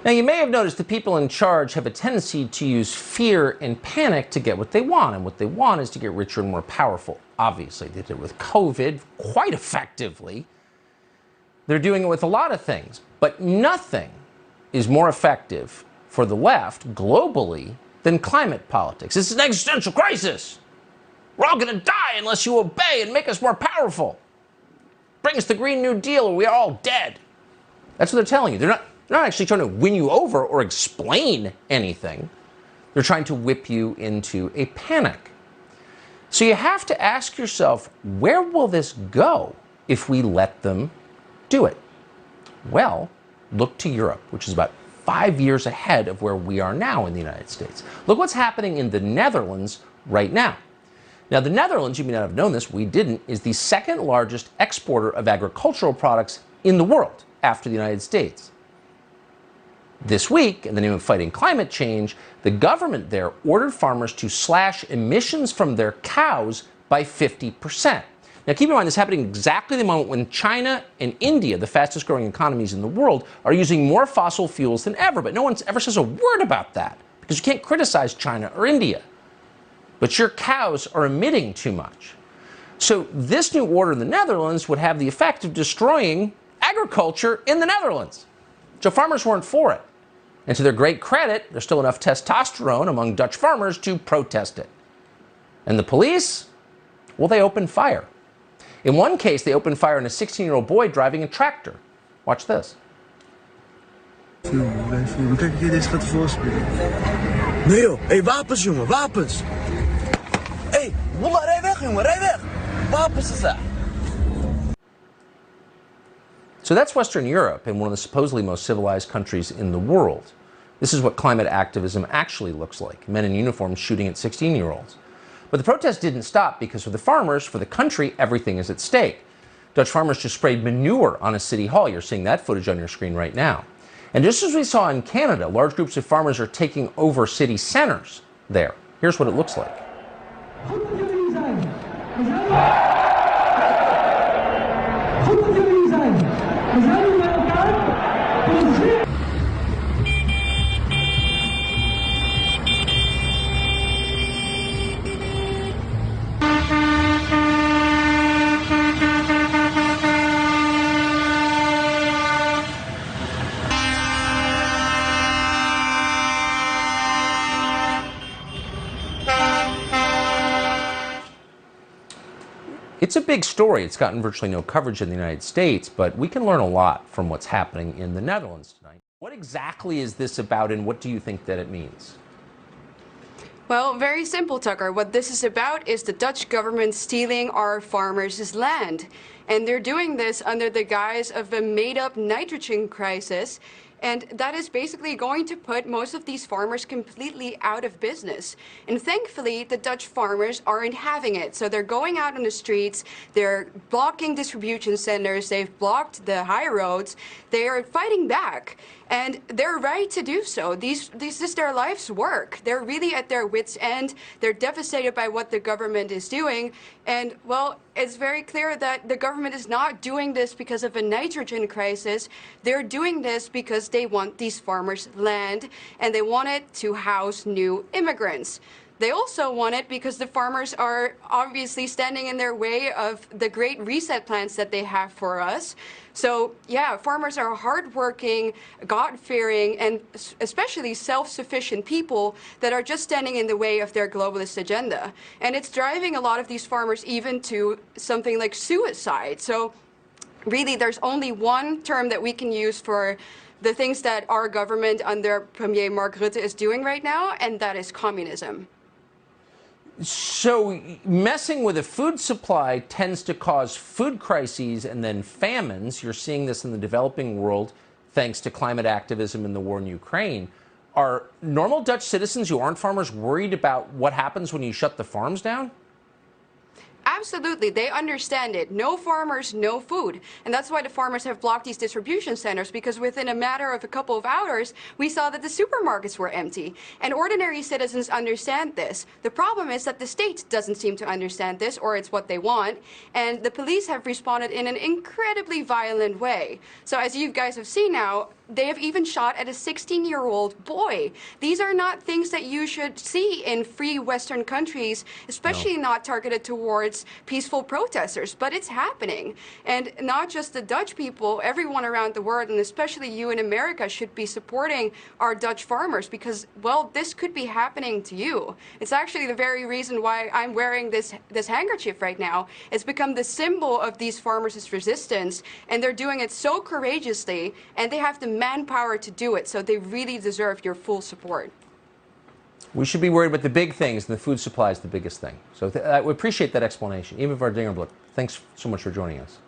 Now, you may have noticed the people in charge have a tendency to use fear and panic to get what they want, and what they want is to get richer and more powerful. Obviously, they did it with COVID quite effectively. They're doing it with a lot of things, but nothing is more effective for the left globally than climate politics. This is an existential crisis. We're all going to die unless you obey and make us more powerful. Bring us the Green New Deal or we are all dead. That's what they're telling you. They're not actually trying to win you over or explain anything. They're trying to whip you into a panic. So you have to ask yourself, where will this go if we let them do it? Well, look to Europe, which is about 5 years ahead of where we are now in the United States. Look what's happening in the Netherlands right now. Now, the Netherlands, you may not have known this, we didn't, is the second largest exporter of agricultural products in the world after the United States. This week, in the name of fighting climate change, the government there ordered farmers to slash emissions from their cows by 50%. Now, keep in mind, this is happening exactly the moment when China and India, the fastest growing economies in the world, are using more fossil fuels than ever. But no one ever says a word about that because you can't criticize China or India. But your cows are emitting too much. So this new order in the Netherlands would have the effect of destroying agriculture in the Netherlands. So farmers weren't for it. And to their great credit, there's still enough testosterone among Dutch farmers to protest it. And the police? Well, they opened fire. In one case, they opened fire on a 16-year-old boy driving a tractor. Watch this. Kijk, deze gaat ervoor spelen. Nee joh, hey, wapens jongen, wapens! Hey, wallah, rij weg jongen, rij weg! Wapens is dat! So that's Western Europe, and one of the supposedly most civilized countries in the world. This is what climate activism actually looks like. Men in uniforms shooting at 16-year-olds. But the protest didn't stop because for the farmers, for the country, everything is at stake. Dutch farmers just sprayed manure on a city hall. You're seeing that footage on your screen right now. And just as we saw in Canada, large groups of farmers are taking over city centers there. Here's what it looks like. It's a big story. It's gotten virtually no coverage in the United States, but we can learn a lot from what's happening in the Netherlands tonight. What exactly is this about, and what do you think that it means? Well, very simple, Tucker. What this is about is the Dutch government stealing our farmers' land. And they're doing this under the guise of a made-up nitrogen crisis. And that is basically going to put most of these farmers completely out of business. And thankfully, the Dutch farmers aren't having it. So they're going out on the streets, they're blocking distribution centers, they've blocked the high roads, they are fighting back. And they're right to do so. This is their life's work. They're really at their wits' end. They're devastated by what the government is doing. And, well, it's very clear that the government is not doing this because of a nitrogen crisis. They're doing this because they want these farmers' land, and they want it to house new immigrants. They also want it because the farmers are obviously standing in their way of the great reset plans that they have for us. So, yeah, farmers are hardworking, God-fearing, and especially self-sufficient people that are just standing in the way of their globalist agenda. And it's driving a lot of these farmers even to something like suicide. So, really, there's only one term that we can use for the things that our government under Premier Mark Rutte is doing right now, and that is communism. So messing with a food supply tends to cause food crises and then famines. You're seeing this in the developing world thanks to climate activism and the war in Ukraine. Are normal Dutch citizens who aren't farmers worried about what happens when you shut the farms down? Absolutely, they understand it. No farmers, no food. And that's why the farmers have blocked these distribution centers, because within a matter of a couple of hours, we saw that the supermarkets were empty. And ordinary citizens understand this. The problem is that the state doesn't seem to understand this, or it's what they want. And the police have responded in an incredibly violent way. So as you guys have seen now, They have even shot at a 16-year-old boy. These are not things that you should see in free Western countries, especially not targeted towards peaceful protesters, but it's happening. And not just the Dutch people, everyone around the world, and especially you in America, should be supporting our Dutch farmers because, well, this could be happening to you. It's actually the very reason why I'm wearing this handkerchief right now. It's become the symbol of these farmers' resistance, and they're doing it so courageously, and they have the manpower to do it, so they really deserve your full support. We should be worried about the big things, and the food supply is the biggest thing. So I appreciate that explanation. Eva Vlaardingerbroek, thanks so much for joining us.